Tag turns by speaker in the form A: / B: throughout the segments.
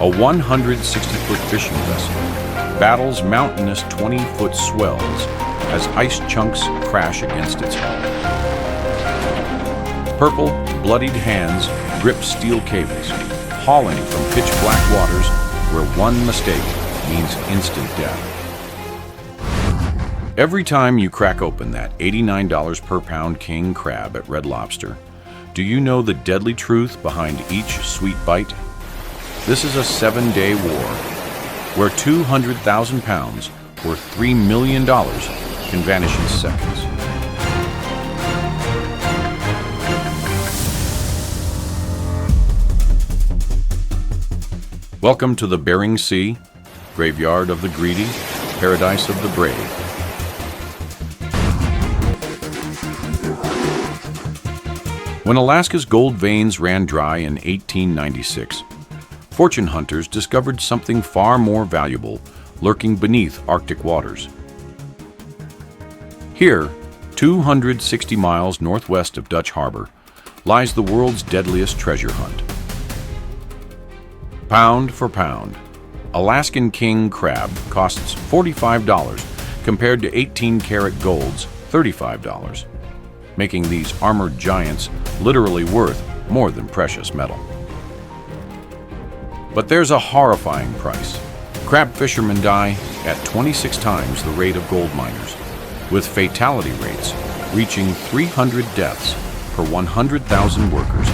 A: A 160-foot fishing vessel battles mountainous 20-foot swells as ice chunks crash against its hull. Purple, bloodied hands grip steel cables, hauling from pitch-black waters where one mistake means instant death. Every time you crack open that $89 per pound king crab at Red Lobster, do you know the deadly truth behind each sweet bite? This is a 7-day war where 200,000 pounds worth $3 million can vanish in seconds. Welcome to the Bering Sea, graveyard of the greedy, paradise of the brave. When Alaska's gold veins ran dry in 1896, fortune hunters discovered something far more valuable lurking beneath Arctic waters. Here, 260 miles northwest of Dutch Harbor, lies the world's deadliest treasure hunt. Pound for pound, Alaskan king crab costs $45 compared to 18-karat gold's $35, making these armored giants literally worth more than precious metal. But there's a horrifying price. Crab fishermen die at 26 times the rate of gold miners, with fatality rates reaching 300 deaths per 100,000 workers.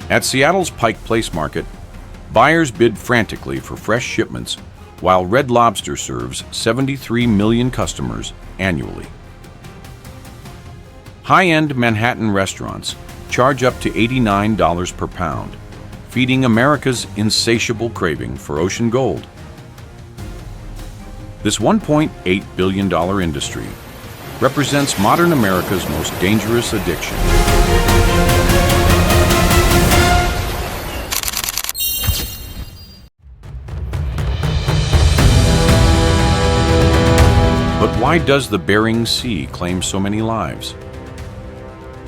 A: At Seattle's Pike Place Market, buyers bid frantically for fresh shipments, while Red Lobster serves 73 million customers annually. High-end Manhattan restaurants charge up to $89 per pound, feeding America's insatiable craving for ocean gold. This $1.8 billion industry represents modern America's most dangerous addiction. But why does the Bering Sea claim so many lives?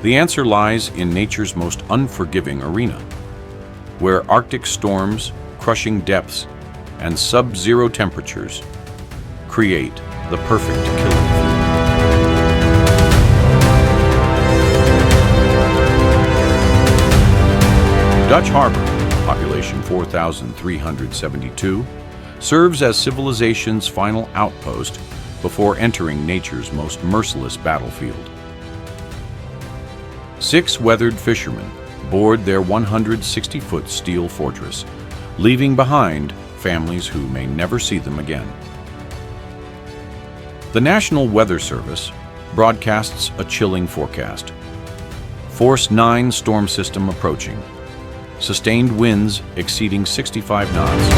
A: The answer lies in nature's most unforgiving arena, where Arctic storms, crushing depths, and sub-zero temperatures create the perfect killing field. Dutch Harbor, population 4,372, serves as civilization's final outpost before entering nature's most merciless battlefield. 6 weathered fishermen board their 160-foot steel fortress, leaving behind families who may never see them again. The National Weather Service broadcasts a chilling forecast. Force 9 storm system approaching. Sustained winds exceeding 65 knots.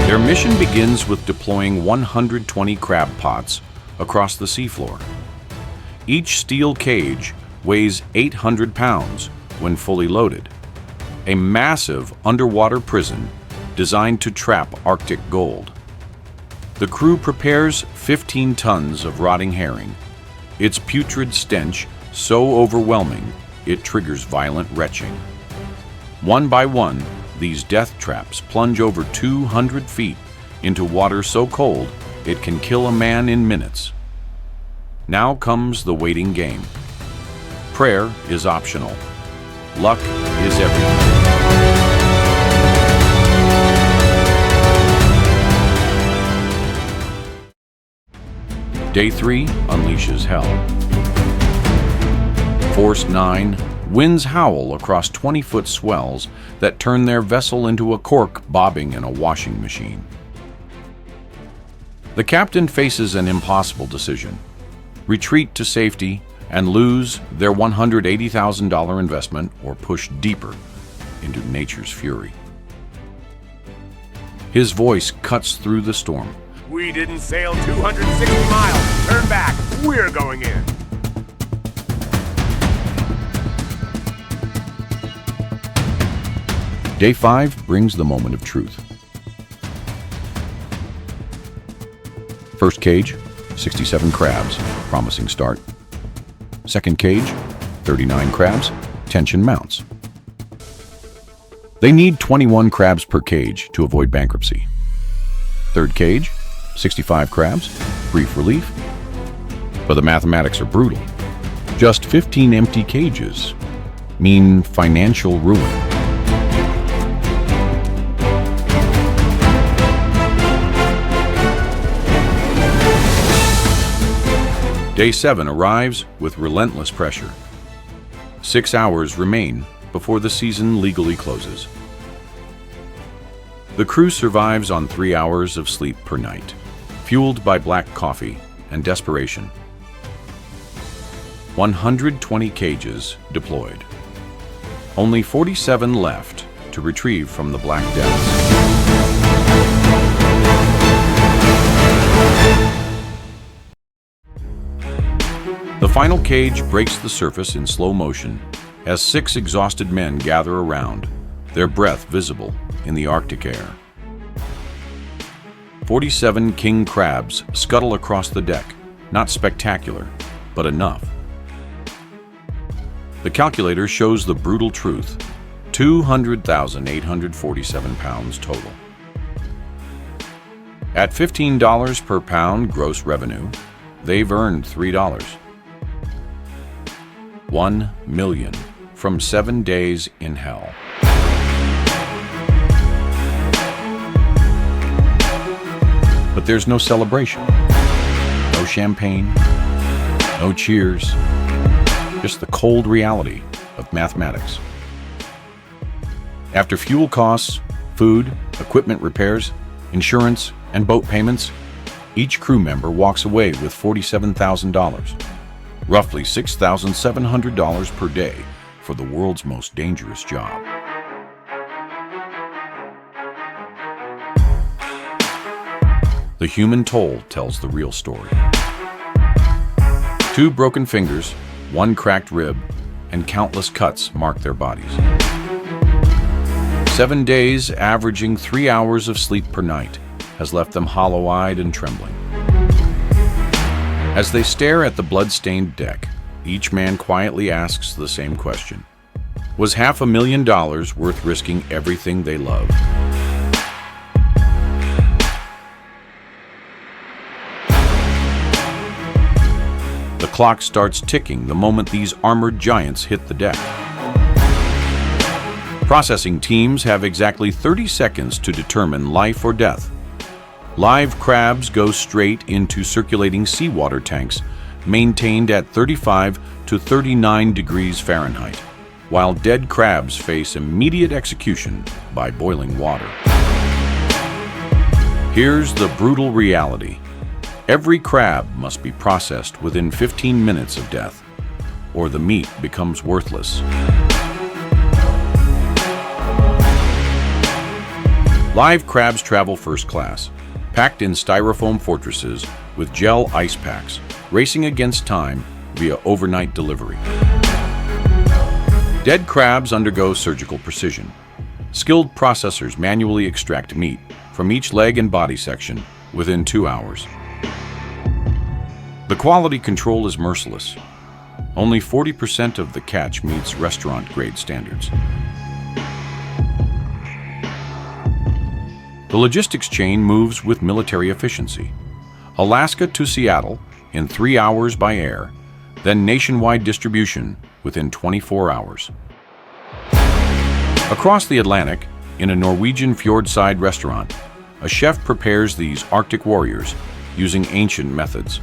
A: Their mission begins with deploying 120 crab pots across the seafloor. Each steel cage weighs 800 pounds when fully loaded, a massive underwater prison designed to trap Arctic gold. The crew prepares 15 tons of rotting herring, its putrid stench so overwhelming it triggers violent retching. One by one, these death traps plunge over 200 feet into water so cold it can kill a man in minutes. Now comes the waiting game. Prayer is optional. Luck is everything. Day 3 unleashes hell. Force 9, winds howl across 20-foot swells that turn their vessel into a cork bobbing in a washing machine. The captain faces an impossible decision: retreat to safety and lose their $180,000 investment, or push deeper into nature's fury. His voice cuts through the storm.
B: We didn't sail 260 miles. Turn back. We're going in.
A: Day 5 brings the moment of truth. First cage, 67 crabs, promising start. Second cage, 39 crabs, tension mounts. They need 21 crabs per cage to avoid bankruptcy. Third cage, 65 crabs, brief relief. But the mathematics are brutal. Just 15 empty cages mean financial ruin. Day 7 arrives with relentless pressure. 6 hours remain before the season legally closes. The crew survives on 3 hours of sleep per night, fueled by black coffee and desperation. 120 cages deployed. Only 47 left to retrieve from the black depths. The final cage breaks the surface in slow motion as 6 exhausted men gather around, their breath visible in the Arctic air. 47 king crabs scuttle across the deck, not spectacular, but enough. The calculator shows the brutal truth: 200,847 pounds total. At $15 per pound gross revenue, they've earned $3. 1 million from 7 days in hell. But there's no celebration, no champagne, no cheers, just the cold reality of mathematics. After fuel costs, food, equipment repairs, insurance, and boat payments, each crew member walks away with $47,000, roughly $6,700 per day for the world's most dangerous job. The human toll tells the real story. 2 broken fingers, 1 cracked rib, and countless cuts mark their bodies. 7 days, averaging 3 hours of sleep per night, has left them hollow-eyed and trembling. As they stare at the blood-stained deck, each man quietly asks the same question: was $500,000 worth risking everything they love? The clock starts ticking the moment these armored giants hit the deck. Processing teams have exactly 30 seconds to determine life or death. Live crabs go straight into circulating seawater tanks maintained at 35 to 39 degrees Fahrenheit, while dead crabs face immediate execution by boiling water. Here's the brutal reality: every crab must be processed within 15 minutes of death, or the meat becomes worthless. Live crabs travel first class, packed in styrofoam fortresses with gel ice packs, racing against time via overnight delivery. Dead crabs undergo surgical precision. Skilled processors manually extract meat from each leg and body section within 2 hours. The quality control is merciless. Only 40% of the catch meets restaurant-grade standards. The logistics chain moves with military efficiency. Alaska to Seattle in 3 hours by air, then nationwide distribution within 24 hours. Across the Atlantic, in a Norwegian fjordside restaurant, a chef prepares these Arctic warriors using ancient methods.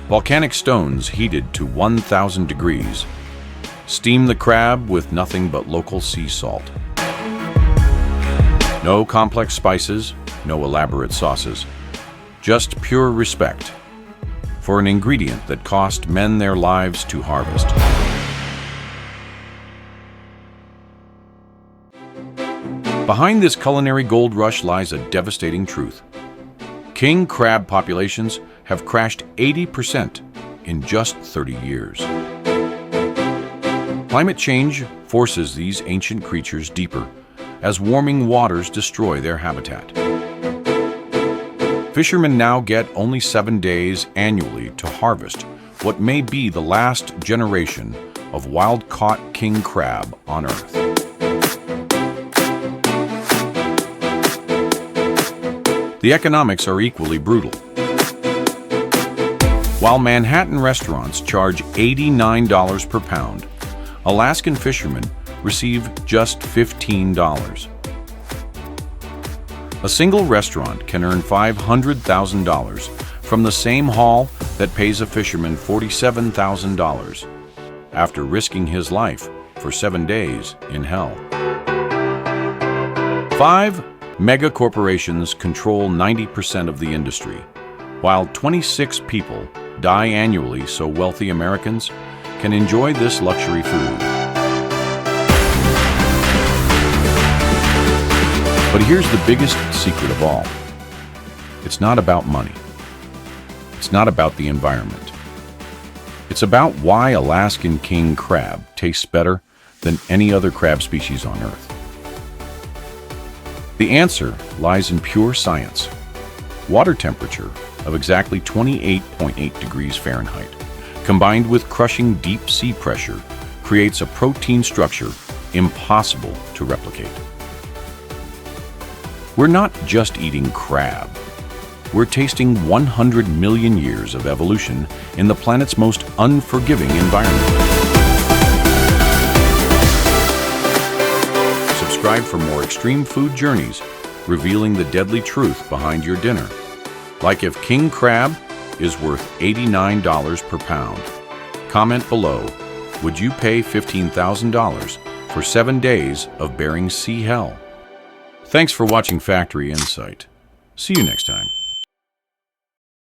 A: Volcanic stones heated to 1,000 degrees steam the crab with nothing but local sea salt. No complex spices, no elaborate sauces, just pure respect for an ingredient that cost men their lives to harvest. Behind this culinary gold rush lies a devastating truth. King crab populations have crashed 80% in just 30 years. Climate change forces these ancient creatures deeper as warming waters destroy their habitat. Fishermen now get only 7 days annually to harvest what may be the last generation of wild-caught king crab on Earth. The economics are equally brutal. While Manhattan restaurants charge $89 per pound, Alaskan fishermen receive just $15. A single restaurant can earn $500,000 from the same haul that pays a fisherman $47,000 after risking his life for 7 days in hell. 5 mega corporations control 90% of the industry, while 26 people die annually so wealthy Americans can enjoy this luxury food. But here's the biggest secret of all. It's not about money. It's not about the environment. It's about why Alaskan king crab tastes better than any other crab species on Earth. The answer lies in pure science. Water temperature of exactly 28.8 degrees Fahrenheit, combined with crushing deep sea pressure, creates a protein structure impossible to replicate. We're not just eating crab. We're tasting 100 million years of evolution in the planet's most unforgiving environment. Subscribe for more extreme food journeys, revealing the deadly truth behind your dinner. Like if king crab is worth $89 per pound. Comment below, would you pay $15,000 for 7 days of Bering Sea hell? Thanks for watching Factory Insight. See you next time.